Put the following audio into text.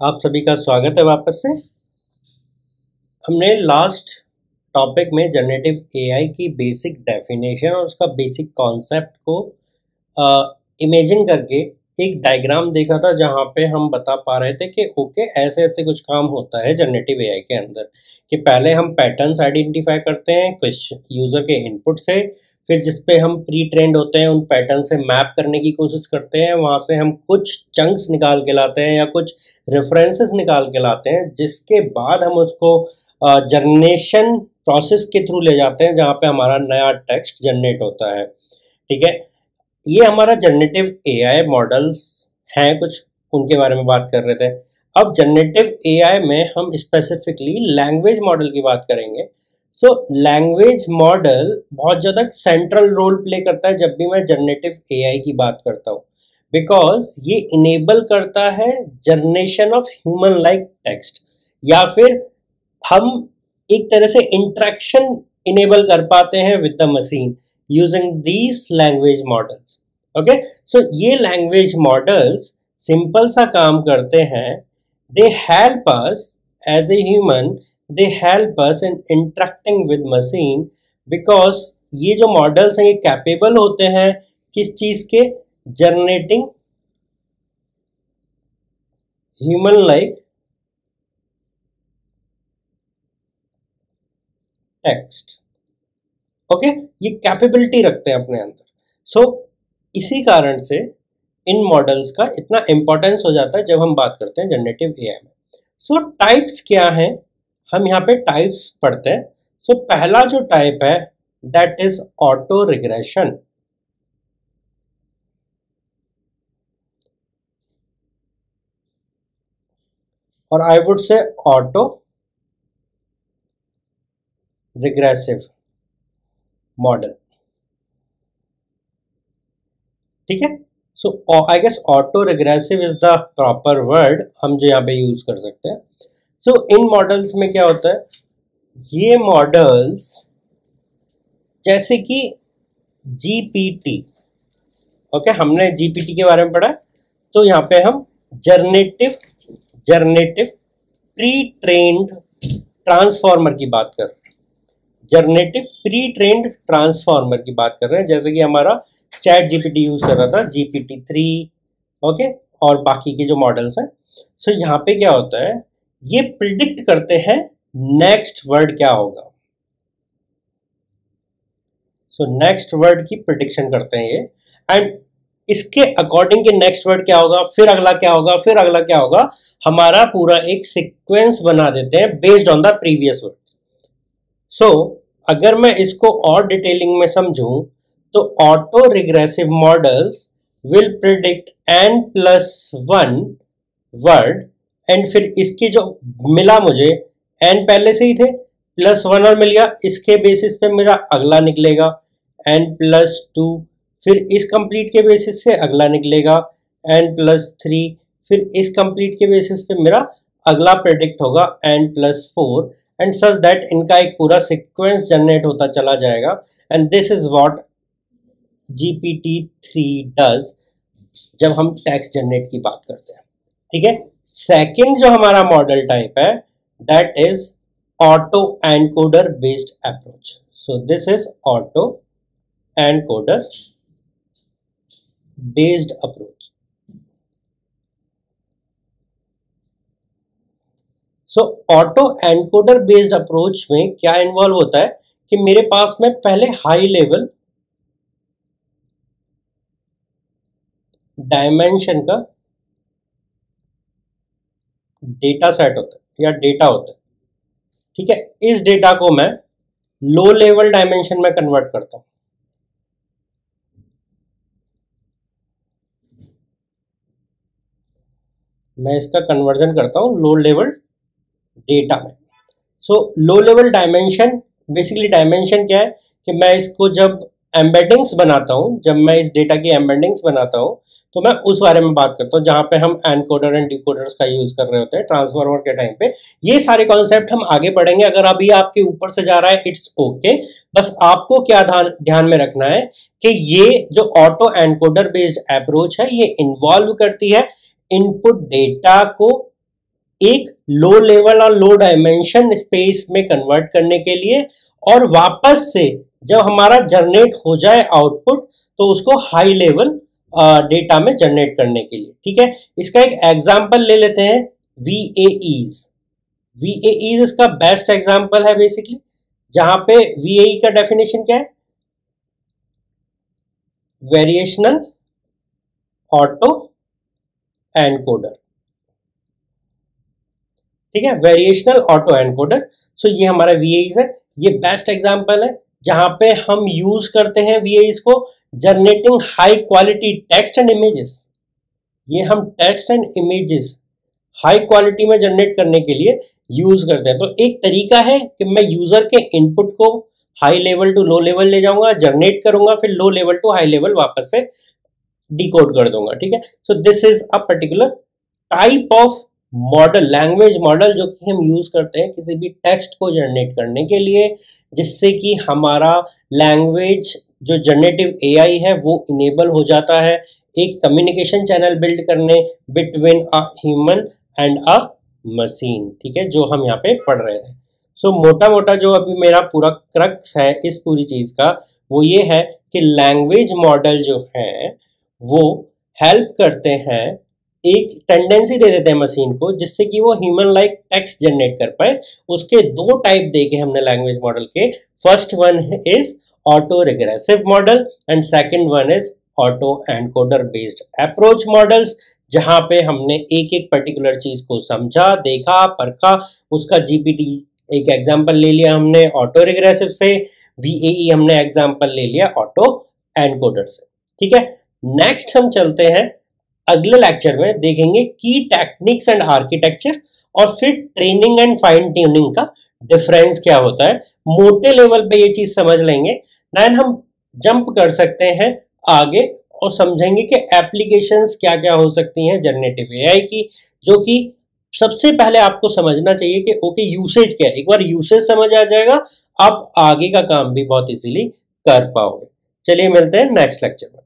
आप सभी का स्वागत है वापस से। हमने लास्ट टॉपिक में जनरेटिव एआई की बेसिक डेफिनेशन और उसका बेसिक कॉन्सेप्ट को इमेजिन करके एक डायग्राम देखा था, जहाँ पे हम बता पा रहे थे कि ओके ऐसे ऐसे कुछ काम होता है जनरेटिव एआई के अंदर कि पहले हम पैटर्न्स आइडेंटिफाई करते हैं कुछ यूज़र के इनपुट से, फिर जिस पे हम प्री ट्रेंड होते हैं उन पैटर्न से मैप करने की कोशिश करते हैं, वहाँ से हम कुछ चंक्स निकाल के लाते हैं या कुछ रेफरेंसेस निकाल के लाते हैं, जिसके बाद हम उसको जनरेशन प्रोसेस के थ्रू ले जाते हैं जहाँ पे हमारा नया टेक्स्ट जनरेट होता है। ठीक है, ये हमारा जनरेटिव एआई मॉडल्स हैं, कुछ उनके बारे में बात कर रहे थे। अब जनरेटिव एआई में हम स्पेसिफिकली लैंग्वेज मॉडल की बात करेंगे। सो लैंग्वेज मॉडल बहुत ज़्यादा सेंट्रल रोल प्ले करता है जब भी मैं जनरेटिव एआई की बात करता हूँ, बिकॉज ये इनेबल करता है generation of human like text, या फिर हम एक तरह से इंटरेक्शन इनेबल कर पाते हैं with the machine using these language models. Okay, so ये लैंग्वेज मॉडल्स सिंपल सा काम करते हैं। They help us as a human, they help us in interacting with machine, because ये जो मॉडल्स हैं ये कैपेबल होते हैं किस चीज के, generating human like text. Okay, ये कैपेबिलिटी रखते हैं अपने अंदर। सो इसी कारण से इन मॉडल्स का इतना इंपॉर्टेंस हो जाता है जब हम बात करते हैं जनरेटिव एआई में। सो टाइप्स क्या हैं, हम यहाँ पे टाइप्स पढ़ते हैं। सो पहला जो टाइप है दैट इज ऑटो रिग्रेशन, और I would say auto regressive model. ठीक है, so I guess auto regressive is the proper word हम जो यहाँ पे यूज कर सकते हैं। सो इन मॉडल्स में क्या होता है, ये मॉडल्स जैसे कि जीपीटी, ओके हमने जीपीटी के बारे में पढ़ा, तो यहाँ पे हम जर्नेटिव प्री ट्रेन्ड ट्रांसफॉर्मर की बात कर रहे हैं, जर्नेटिव प्री ट्रेन्ड ट्रांसफॉर्मर की बात कर रहे हैं, जैसे कि हमारा चैट जीपीटी यूज कर रहा था GPT-3, ओके, और बाकी के जो मॉडल्स हैं। सो यहाँ पे क्या होता है, ये प्रिडिक्ट करते हैं नेक्स्ट वर्ड क्या होगा। सो नेक्स्ट वर्ड की प्रिडिक्शन करते हैं ये, एंड इसके अकॉर्डिंग के नेक्स्ट वर्ड क्या होगा, फिर अगला क्या होगा, फिर अगला क्या होगा, हमारा पूरा एक सीक्वेंस बना देते हैं based on the previous word. So अगर मैं इसको और डिटेलिंग में समझूं तो auto regressive models will predict n+1 word, and फिर इसके जो मिला मुझे n पहले से ही थे, +1 और मिल गया, इसके बेसिस पे मेरा अगला निकलेगा n+2, फिर इस कंप्लीट के बेसिस से अगला निकलेगा n+3, फिर इस कंप्लीट के बेसिस पे मेरा अगला प्रेडिक्ट होगा n+4, एंड सच दैट इनका एक पूरा सीक्वेंस जनरेट होता चला जाएगा। And this is what GPT-3 does जब हम टेक्स्ट जनरेट की बात करते हैं। ठीक है, सेकंड जो हमारा मॉडल टाइप है that is auto encoder based approach. So this is auto encoder based approach. So auto encoder based approach में क्या इन्वॉल्व होता है कि मेरे पास में पहले हाई लेवल डायमेंशन का डेटा सेट होता है या डेटा होता है। ठीक है, इस डेटा को मैं लो लेवल डायमेंशन में कन्वर्ट करता हूं। मैं इसका कन्वर्जन करता हूं लो लेवल डेटा में। So low level dimension, basically dimension क्या है कि मैं इसको जब एम्बेडिंग्स बनाता हूं, जब मैं इस डेटा की एम्बेडिंग्स बनाता हूं तो मैं उस बारे में बात करता हूँ, जहाँ पे हम एनकोडर एंड डिकोडर्स का यूज कर रहे होते हैं ट्रांसफॉर्मर के टाइम पे। ये सारे कॉन्सेप्ट हम आगे पढ़ेंगे, अगर अभी आपके ऊपर से जा रहा है इट्स ओके, बस आपको क्या ध्यान में रखना है कि ये जो ऑटो एनकोडर बेस्ड अप्रोच है ये इन्वॉल्व करती है इनपुट डेटा को एक लो लेवल और लो डायमेंशन स्पेस में कन्वर्ट करने के लिए, और वापस से जब हमारा जनरेट हो जाए आउटपुट तो उसको हाई लेवल डेटा में जनरेट करने के लिए। ठीक है, इसका एक एग्जांपल ले लेते हैं, VAEs। VAEs इसका बेस्ट एग्जांपल है बेसिकली, जहां पे VAE का डेफिनेशन क्या है, वेरिएशनल ऑटो एनकोडर। ठीक है, वेरिएशनल ऑटो एनकोडर। सो ये हमारा VAEs है, ये बेस्ट एग्जांपल है जहां पे हम यूज करते हैं VAEs को generating high quality text and images. ये हम text and images high quality में जनरेट करने के लिए यूज करते हैं। तो एक तरीका है कि मैं यूजर के इनपुट को high level to low level ले जाऊंगा, जनरेट करूंगा, फिर low level to high level वापस से डिकोड कर दूंगा। ठीक है, so this is a particular type of model, language model, जो कि हम यूज करते हैं किसी भी टेक्स्ट को जनरेट करने के लिए, जिससे कि हमारा लैंग्वेज जो जनरेटिव एआई है वो इनेबल हो जाता है एक कम्युनिकेशन चैनल बिल्ड करने between a human and a machine. ठीक है, जो हम यहाँ पे पढ़ रहे थे। सो मोटा मोटा जो अभी मेरा पूरा क्रक्स है इस पूरी चीज का, वो ये है कि लैंग्वेज मॉडल जो है वो हेल्प करते हैं, एक टेंडेंसी दे देते हैं मशीन को, जिससे कि वो ह्यूमन लाइक टेक्स्ट जनरेट कर पाए। उसके दो टाइप देखे हमने लैंग्वेज मॉडल के, first one is auto regressive model and second one is auto encoder based approach models, जहां पे हमने एक एक पर्टिकुलर चीज को समझा, देखा, परखा, उसका जीपीटी एक एग्जांपल ले लिया हमने ऑटो रिग्रेसिव से, VAE हमने एग्जांपल ले लिया ऑटो एनकोडर से। ठीक है, नेक्स्ट हम चलते हैं अगले लेक्चर में, देखेंगे की टेक्निक्स एंड आर्किटेक्चर, और फिर ट्रेनिंग एंड फाइन ट्यूनिंग का डिफरेंस क्या होता है। मोटे लेवल पे ये चीज समझ लेंगे, देन हम जंप कर सकते हैं आगे और समझेंगे कि एप्लीकेशंस क्या क्या हो सकती हैं जनरेटिव एआई की, जो कि सबसे पहले आपको समझना चाहिए कि ओके यूसेज क्या है। एक बार यूसेज समझ आ जाएगा, आप आगे का काम भी बहुत इजीली कर पाओगे। चलिए मिलते हैं नेक्स्ट लेक्चर में।